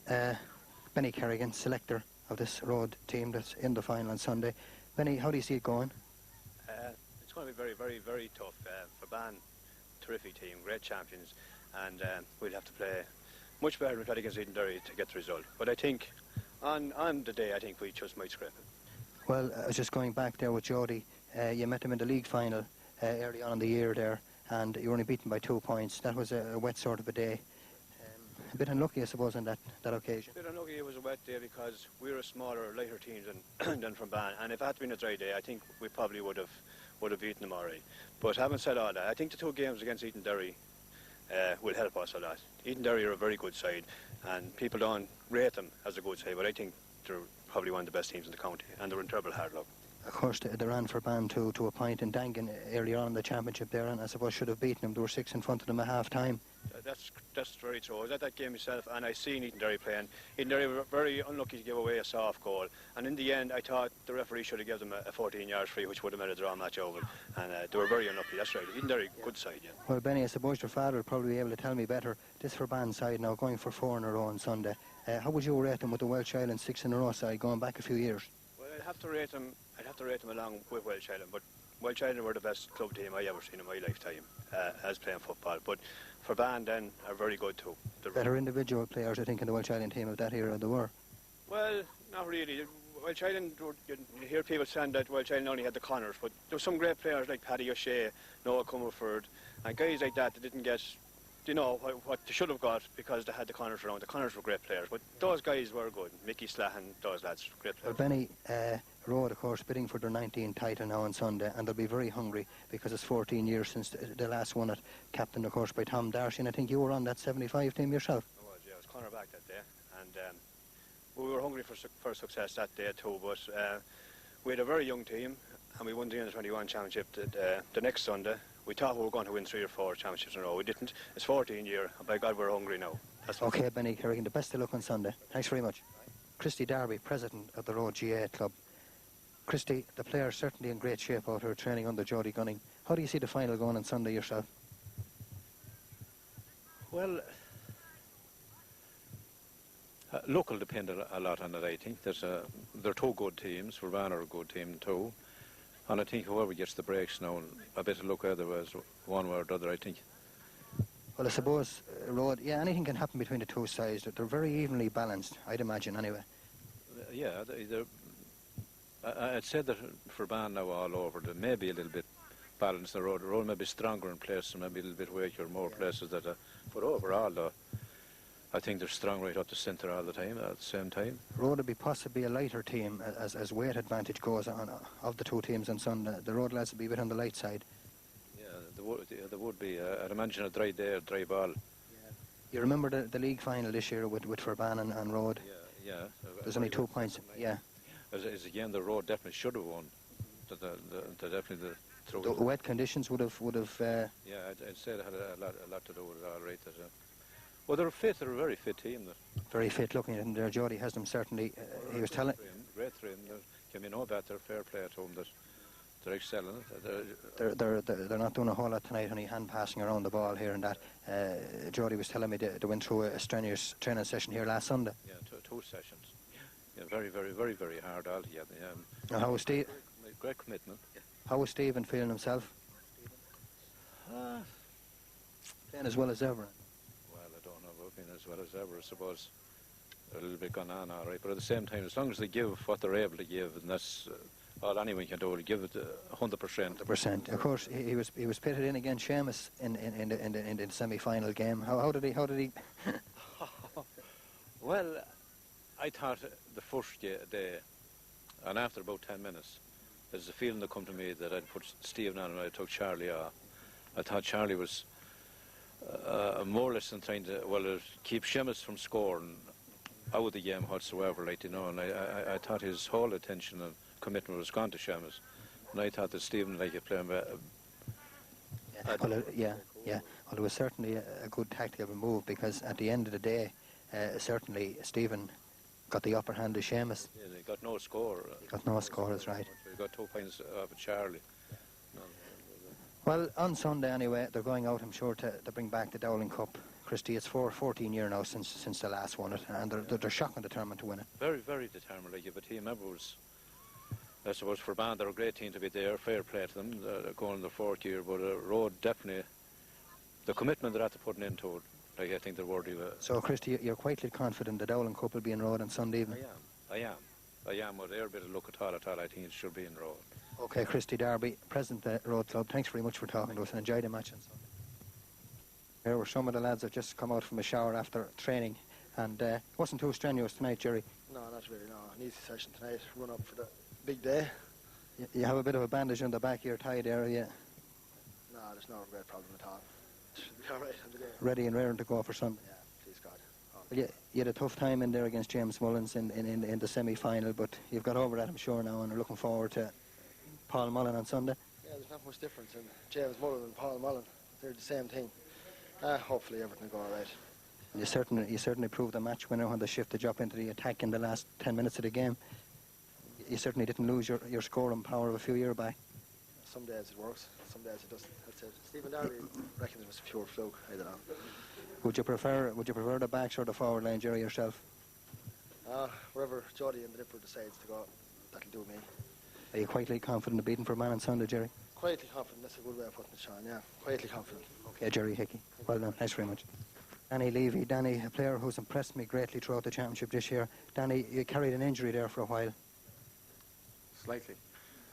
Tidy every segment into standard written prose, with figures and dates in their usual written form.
Benny Kerrigan, selector of this Rhode team that's in the final on Sunday. Benny, how do you see it going? It's going to be very, very, very tough. Ferbane, terrific team, great champions, and we'll have to play much better than we played against Edenderry to get the result. But I think on the day, I think we just might scrape it. Well, I was just going back there with Jody. You met him in the league final early on in the year there, and you were only beaten by 2 points. That was a wet sort of a day. A bit unlucky, I suppose, on that occasion. A bit unlucky. It was a wet day because we were a smaller, lighter team than Ferbane, and if it had been a dry day, I think we probably would have beaten them already. But having said all that, I think the 2 games against Edenderry will help us a lot. Edenderry are a very good side, and people don't rate them as a good side, but I think they're probably one of the best teams in the county, and they're in terrible hard luck. Of course, they ran Ferbane to a point in Dangan earlier on in the championship there, and I suppose should have beaten them. They were 6 in front of them at half time. That's very true. I was at that game myself, and I seen Edenderry playing. Edenderry were very unlucky to give away a soft goal, and in the end, I thought the referee should have given them a 14 yards free, which would have made a draw match over. And they were very unlucky. That's right. Edenderry, good side, yeah. Well, Benny, I suppose your father will probably be able to tell me better. This Ferbane side now going for 4 in a row on Sunday. How would you rate them with the Welsh Island 6 in a row side going back a few years? Well, I'd have to rate them along with Welsh Island, but Welsh Island were the best club team I ever seen in my lifetime as playing football. But Ferbane then are very good too. They're better individual players, I think, in the Welsh Island team of that era there were. Well, not really. Welsh Island, you hear people saying that Welsh Island only had the Connors, but there were some great players like Paddy O'Shea, Noah Comerford, and guys like that didn't get, you know, what they should have got because they had the Connors around. The Connors were great players, but those guys were good. Mickey Slahan, those lads, great players. Well, Benny, Rhode, of course, bidding for their 19th title now on Sunday, and they'll be very hungry because it's 14 years since the last one, captained, of course, by Tom Darcy, and I think you were on that 75 team yourself. I was, yeah. I was cornerback that day, and we were hungry for success that day too, but we had a very young team, and we won the Under-21 championship the next Sunday. We thought we were going to win 3 or 4 championships in a row. We didn't. It's 14 years, and by God, we're hungry now. Okay, Benny Kerrigan, the best of luck on Sunday. Thanks very much. Right. Christy Darby, president of the Rhode GA Club. Christy, the players certainly in great shape out here training under Jody Gunning. How do you see the final going on Sunday yourself? Well, luck will depend a lot on it, I think. They're 2 good teams. Ferbane are a good team too. And I think whoever gets the breaks now, a bit of luck otherwise, one way or the other, I think. Well, I suppose, Rhode, yeah, anything can happen between the 2 sides. They're very evenly balanced, I'd imagine, anyway. Yeah, I'd say that Ferbane now all over, they may be a little bit balanced. The Rhode may be stronger in places, maybe a little bit weaker in more places. But overall, though, I think they're strong right up the centre all the time, at the same time. Rhode would be possibly a lighter team as weight advantage goes on of the 2 teams on Sunday. The Rhode lads would be a bit on the light side. Yeah, there would be. I'd imagine a dry day, a dry ball. Yeah. You remember the league final this year with Ferbane and Rhode? Yeah. There's only 2 points. Yeah. As again, the Rhode definitely should have won. The wet conditions would have. Yeah, I'd say it had a lot to do with it, all right. Well, they're fit. They're a very fit team. Very fit looking at them there. Jody has them certainly. He was telling. Great train. Can be no better. Fair play at home. They're excelling. They're not doing a whole lot tonight. Only hand passing around the ball here and that. Jody was telling me they went through a strenuous training session here last Sunday. Yeah, 2 sessions. Yeah, very, very, very, very hard altogether. And how was Steve? Great commitment. How was Stephen feeling himself? Playing as well as ever. Well, I don't know about being as well as ever. I suppose a little bit gone on, all right. But at the same time, as long as they give what they're able to give, and that's all anyone can do, to give it 100%. 100%. Of course, he was pitted in against Seamus in the semi-final game. How did he? Well, I thought the first day, and after about 10 minutes, there's a feeling that come to me that I'd put Stephen on and I took Charlie off. I thought Charlie was more or less than trying to, keep Seamus from scoring out of the game whatsoever, like, you know, and I thought his whole attention and commitment was gone to Seamus. And I thought that Stephen, like, had playing Well, it was certainly a good tactical move because at the end of the day, certainly Stephen got the upper hand of Seamus. Yeah, he got no score. He got no score, that's right. He got 2 points off of Charlie. Well, on Sunday anyway, they're going out, I'm sure, to bring back the Dowling Cup Christy. It's 14 years now since the last won it, and they're shocking determined to win it. Very, very determined. Like, if a team ever was, I suppose, Ferbane, they're a great team to be there. Fair play to them. They're going in their 4th year, but Rhode definitely, the commitment they're after putting into it, like, I think they're worthy of it. So, Christy, you're quietly confident the Dowling Cup will be in Rhode on Sunday evening? I am. With every bit of luck at all, I think it should be in Rhode. Okay, Christy Darby, President of the Rhode Club, thanks very much for talking to us and enjoy the match on Sunday. Here were some of the lads that just come out from a shower after training, and wasn't too strenuous tonight, Jerry. No, not really, no. An easy session tonight, run up for the big day. You have a bit of a bandage on the back of your thigh there, yeah? No, there's no great problem at all. Should be all right on the day. Ready and raring to go for Sunday? Yeah, please God. Well, you had a tough time in there against James Mullins in the semi-final, but you've got over that, I'm sure, now, and are looking forward to Paul Mullen on Sunday. Yeah, there's not much difference in James Mullen and Paul Mullen. They're the same thing. Hopefully everything will go all right. You certainly proved the match winner when they shifted you up into the attack in the last 10 minutes of the game. You certainly didn't lose your scoring power of a few years back. Some days it works, some days it doesn't. That's it. Stephen Darby reckons it was a pure fluke. I don't know. Would you prefer the backs or the forward line, Jerry, yourself? Wherever Jody and the Dipper decides to go, that'll do me. Are you quietly confident of beating Ferbane on Sunday, Jerry? Quietly confident, that's a good way of putting it, Sean, yeah. Quietly confident. Okay, Jerry Hickey. Well done, thanks very much. Danny Levy. Danny, a player who's impressed me greatly throughout the championship this year. Danny, you carried an injury there for a while. Slightly.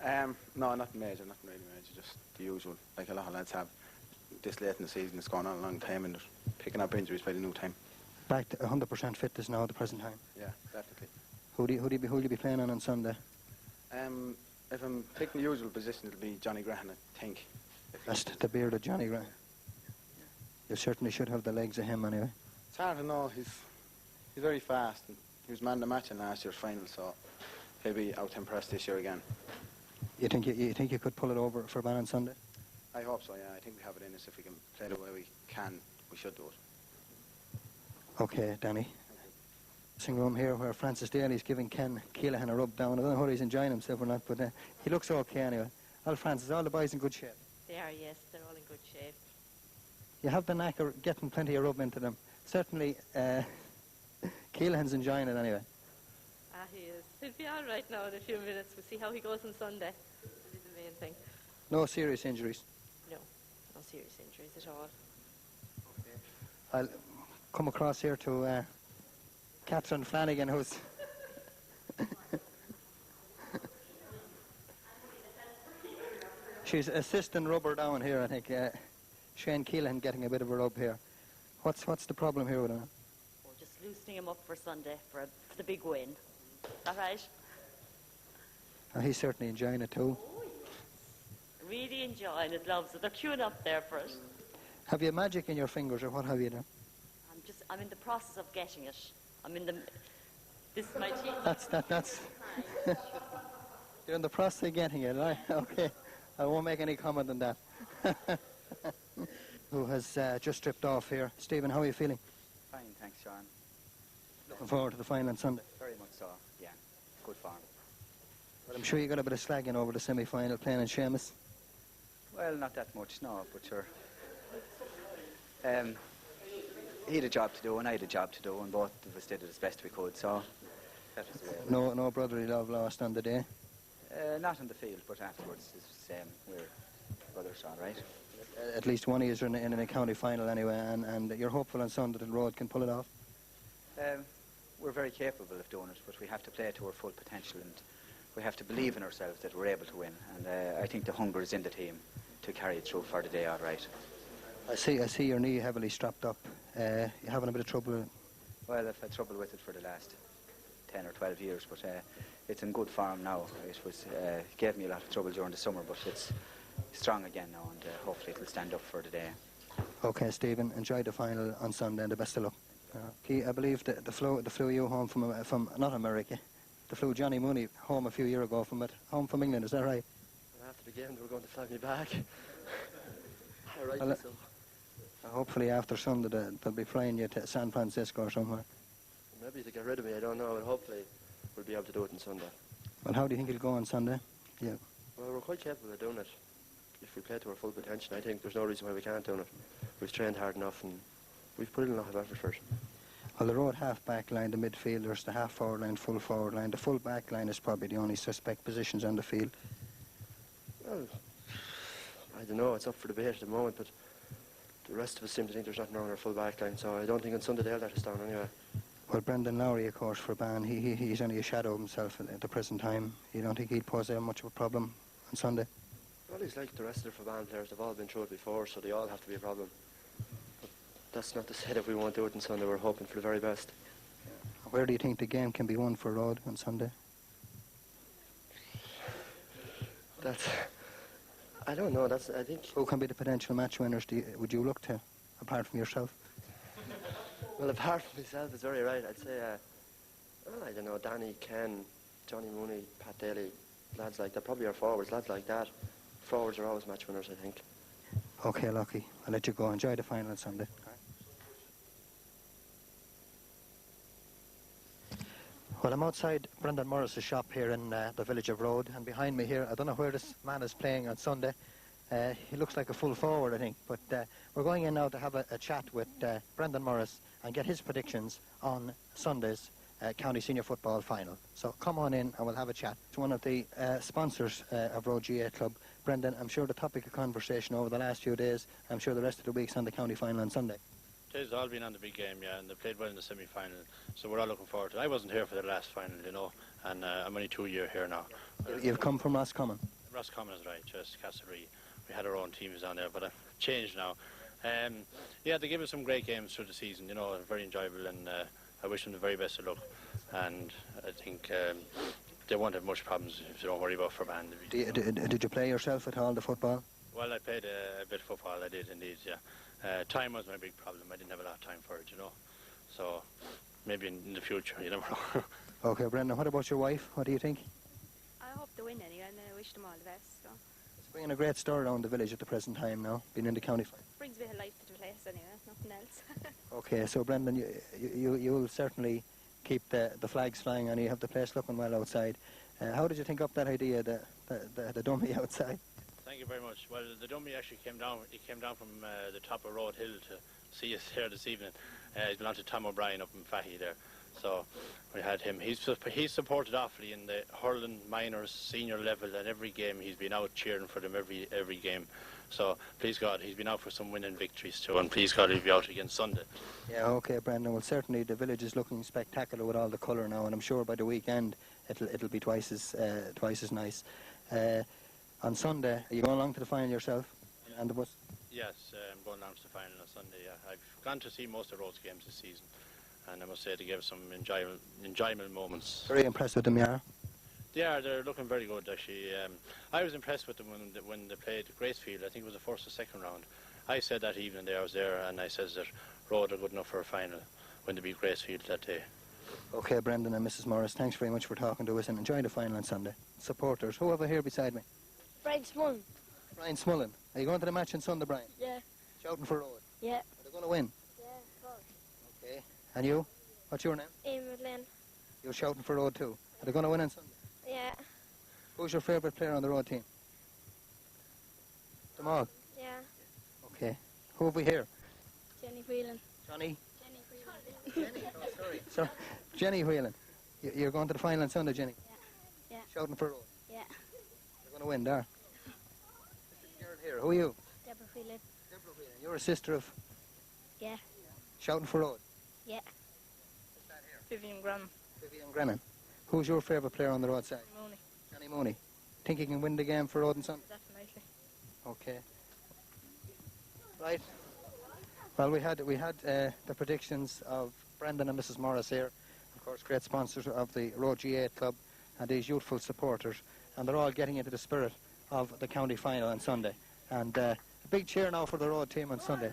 No, nothing major, nothing really major, just the usual, like a lot of lads have. This late in the season, it's gone on a long time and they're picking up injuries by the new time. Back to 100% fitness now at the present time. Yeah, definitely. Who'll you be playing on Sunday? If I'm picking the usual position, it'll be Johnny Graham, I think. That's the bearded Johnny Graham. You certainly should have the legs of him anyway. It's hard to know, he's very fast. And he was man of the match in last year's final, so he'll be out-impressed this year again. You think you could pull it over for Ferbane on Sunday? I hope so, yeah. I think we have it in us. If we can play the way we can, we should do it. Okay, Danny. Dressing room here where Francis Daly's giving Ken Keelahan a rub down. I don't know whether he's enjoying himself or not, but he looks okay anyway. Well, Francis, all the boys in good shape? They are, yes. They're all in good shape. You have the knack of getting plenty of rub into them. Certainly, Keelahan's enjoying it anyway. He is. He'll be all right now in a few minutes. We'll see how he goes on Sunday. That'll be the main thing. No serious injuries? No serious injuries at all. I'll come across here to Catherine Flanagan, who's... She's assisting rubber down here, I think. Shane Keelan getting a bit of a rub here. What's the problem here with him? We're just loosening him up for Sunday for the big win. All right? He's certainly enjoying it too. Oh, yes. Really enjoying it, loves it. They're queuing up there for it. Have you magic in your fingers, or what have you done? I'm in the process of getting it. This is my team. That's You're in the process of getting it, right? Okay. I won't make any comment on that. Who has just stripped off here. Stephen, how are you feeling? Fine, thanks, Sean. Looking forward to the final on Sunday. Very much so, yeah. Good form. Well, I'm sure you got a bit of slagging over the semi-final playing in Seamus. Well, not that much, no, but sure. He had a job to do and I had a job to do, and both of us did it as best we could, so that was the way. No brotherly love lost on the day? Not on the field, but afterwards it's the same. We're brothers, all right. At least one of you is in a county final anyway, and you're hopeful on Sunday that Rhode can pull it off? We're very capable of doing it, but we have to play to our full potential, and we have to believe in ourselves that we're able to win, and I think the hunger is in the team to carry it through for the day, all right. I see your knee heavily strapped up. You're having a bit of trouble? Well, I've had trouble with it for the last 10 or 12 years, but it's in good form now. It gave me a lot of trouble during the summer, but it's strong again now, and hopefully it'll stand up for the day. Okay, Stephen, enjoy the final on Sunday and the best of luck. I believe the flew you home from not America. The flew Johnny Mooney home a few years ago home from England, is that right? After the game, they were going to fly me back. Well, hopefully after Sunday they'll be flying you to San Francisco or somewhere. Maybe to get rid of me, I don't know, but hopefully we'll be able to do it on Sunday. Well, how do you think it'll go on Sunday? Yeah. Well, we're quite capable of doing it. If we play to our full potential, I think there's no reason why we can't do it. We've trained hard enough, and we've put in a lot of effort for it. Well, the Rhode half-back line, the midfielders, the half-forward line, full forward line, the full-back line is probably the only suspect positions on the field. Well, I don't know, it's up for debate at the moment, but the rest of us seem to think there's nothing wrong with our full-back line, so I don't think on Sunday they'll let us down anyway. Well, Brendan Lowry, of course, Ferbane, he's only a shadow of himself at the present time. You don't think he'd pose much of a problem on Sunday? Well, he's like the rest of the Ferbane players. They've all been through it before, so they all have to be a problem. But that's not to say that we won't do it on Sunday. We're hoping for the very best. Where do you think the game can be won for Rhode on Sunday? I don't know. I think. Who can be the potential match winners? Would you look to, apart from yourself? Well, apart from myself, it's very right. I'd say, well, I don't know, Danny, Ken, Johnny Mooney, Pat Daly, lads like that. Probably our forwards, lads like that. Forwards are always match winners, I think. Okay, Lockie, I'll let you go. Enjoy the final on Sunday. Well, I'm outside Brendan Morris's shop here in the village of Rhode, and behind me here, I don't know where this man is playing on Sunday. He looks like a full forward, I think, but we're going in now to have a chat with Brendan Morris and get his predictions on Sunday's county senior football final. So come on in and we'll have a chat. It's one of the sponsors of Rhode GA Club. Brendan, I'm sure the topic of conversation over the last few days, I'm sure the rest of the week's on the county final on Sunday. It's all been on the big game, yeah, and they played well in the semi-final, so we're all looking forward to it. I wasn't here for the last final, you know, and I'm only 2 years here now. You've come from Roscommon? Roscommon is right, just Castlereagh. We had our own teams down there, but I've changed now. Yeah, they gave us some great games through the season, you know, very enjoyable, and I wish them the very best of luck. And I think they won't have much problems if they don't worry about Ferbane. Did you play yourself at all, the football? Well, I played a bit of football, I did indeed, yeah. Time was my big problem. I didn't have a lot of time for it, you know. So maybe in the future, you never know. Okay, Brendan, what about your wife? What do you think? I hope to win anyway, and I wish them all the best. So. It's bringing a great story around the village at the present time now, being in the county final. Brings a bit of life to the place anyway, nothing else. Okay, so Brendan, you'll certainly keep the flags flying and you have the place looking well outside. How did you think up that idea, the dummy outside? Thank you very much. Well, the dummy actually came down. He came down from the top of Rhode Hill to see us here this evening. He belonged to Tom O'Brien up in Fahy there. So we had him. He's supported awfully in the hurling minors senior level, and every game he's been out cheering for them every game. So please God, he's been out for some winning victories too, and please God he'll be out again Sunday. Yeah, okay, Brendan. Well, certainly the village is looking spectacular with all the colour now, and I'm sure by the weekend it'll be twice as nice. On Sunday, are you going along to the final yourself? And the bus? Yes, I'm going down to the final on Sunday. Yeah. I've gone to see most of Rhode's games this season, and I must say they gave some enjoyable moments. Very impressed with them, yeah? They're looking very good actually. I was impressed with them when they played Gracefield. I think it was the first or second round. I said that evening there, I was there, and I said that Rhode are good enough for a final when they beat Gracefield that day. Okay, Brendan and Mrs. Morris, thanks very much for talking to us, and enjoy the final on Sunday. Supporters, who have I here beside me? Brian Smullen. Brian Smullen. Are you going to the match on Sunday, Brian? Yeah. Shouting for Rhode? Yeah. Are they going to win? Yeah, of course. Okay. And you? What's your name? Ian McLean. You're shouting for Rhode too. Are they going to win on Sunday? Yeah. Who's your favourite player on the Rhode team? Them all? Yeah. Okay. Who have we here? Jenny Whelan. Johnny? Jenny Whelan. Jenny? Oh, sorry. So, Jenny Whelan. You're going to the final on Sunday, Jenny? Yeah. Yeah. Shouting for Rhode? Yeah. You're going to win, there. Here. Who are you? Deborah Whelan. Deborah Whelan. You're a sister of? Yeah. Shouting for Rhode? Yeah. Vivian Grennan. Vivian Grennan. Who's your favourite player on the Rhode side? Mooney. Johnny Mooney. Think he can win the game for Rhode and Sunday? Definitely. Okay. Right. Well, we had the predictions of Brendan and Mrs. Morris here. Of course, great sponsors of the Rhode GA Club and these youthful supporters. And they're all getting into the spirit of the county final on Sunday. And a big cheer now for the Rhode team on Sunday.